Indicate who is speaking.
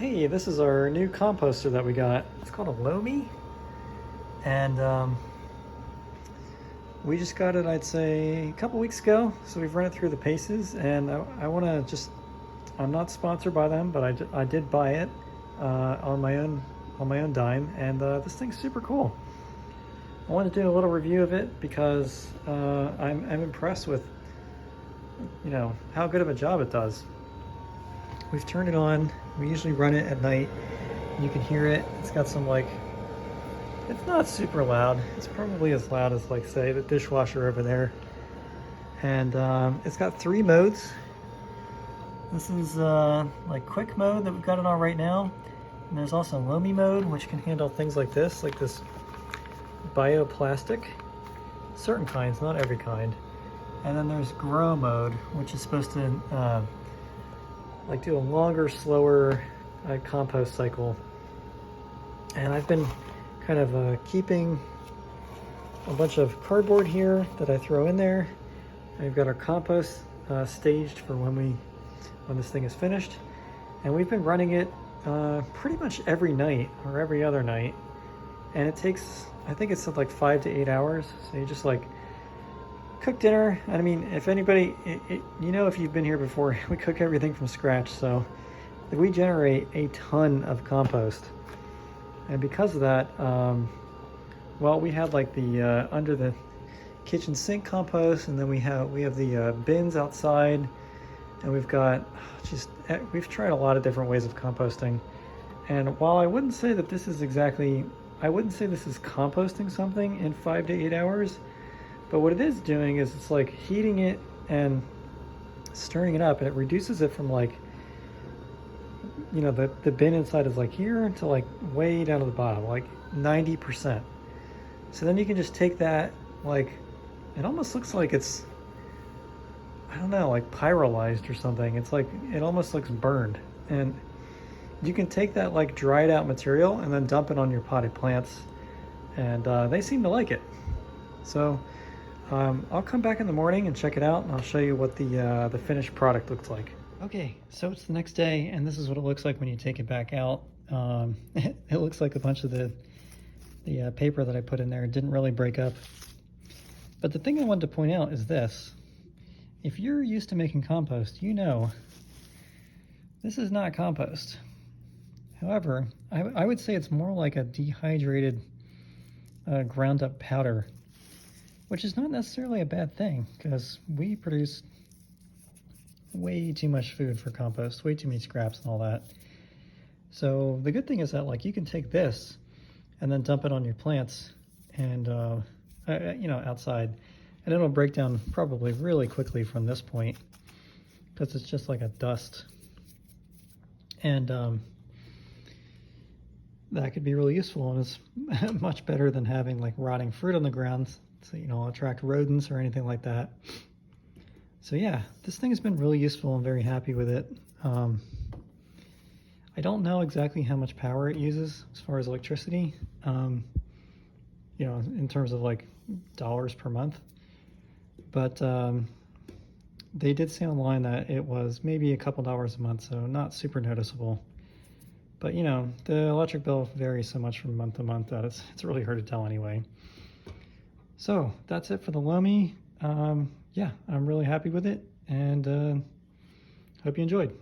Speaker 1: Hey, this is our new composter that we got. It's called a Lomi, and we just got it, I'd say, a couple weeks ago. So we've run it through the paces, and I want to just, I'm not sponsored by them, but I did buy it on my own dime, and this thing's super cool. I want to do a little review of it because I'm impressed with, how good of a job it does. We've turned it on. We usually run it at night. You can hear it. It's got some it's not super loud. It's probably as loud as say the dishwasher over there. And it's got 3 modes. This is quick mode that we've got it on right now. And there's also Lomi mode, which can handle things like this bioplastic. Certain kinds, not every kind. And then there's grow mode, which is supposed to do a longer, slower compost cycle. And I've been kind of keeping a bunch of cardboard here that I throw in there. And we've got our compost staged for when this thing is finished. And we've been running it pretty much every night or every other night. And it takes, I think it's 5 to 8 hours. So you just cook dinner. I mean, if anybody, if you've been here before, we cook everything from scratch. So we generate a ton of compost. And because of that, we had the under the kitchen sink compost, and then we have the bins outside, and we've got we've tried a lot of different ways of composting. And while I wouldn't say that this is composting something in 5 to 8 hours, but what it is doing is it's heating it and stirring it up, and it reduces it from the bin inside is here to way down to the bottom, 90%. So then you can just take that, it almost looks like it's, I don't know, pyrolyzed or something. It's it almost looks burned. And you can take that dried out material and then dump it on your potted plants, and they seem to like it. So I'll come back in the morning and check it out, and I'll show you what the finished product looks like. Okay, so it's the next day, and this is what it looks like when you take it back out. It looks like a bunch of the paper that I put in there didn't really break up. But the thing I wanted to point out is this. If you're used to making compost, this is not compost. However, I would say it's more like a dehydrated ground up powder, which is not necessarily a bad thing, because we produce way too much food for compost, way too many scraps and all that. So the good thing is that you can take this and then dump it on your plants and outside, and it'll break down probably really quickly from this point, because it's just like a dust. And that could be really useful, and it's much better than having rotting fruit on the ground, so attract rodents or anything like that. So yeah, this thing has been really useful. I'm very happy with it. I don't know exactly how much power it uses as far as electricity, in terms of dollars per month. But they did say online that it was maybe a couple dollars a month, so not super noticeable. But the electric bill varies so much from month to month that it's really hard to tell anyway. So that's it for the Lomi. Yeah, I'm really happy with it, and hope you enjoyed.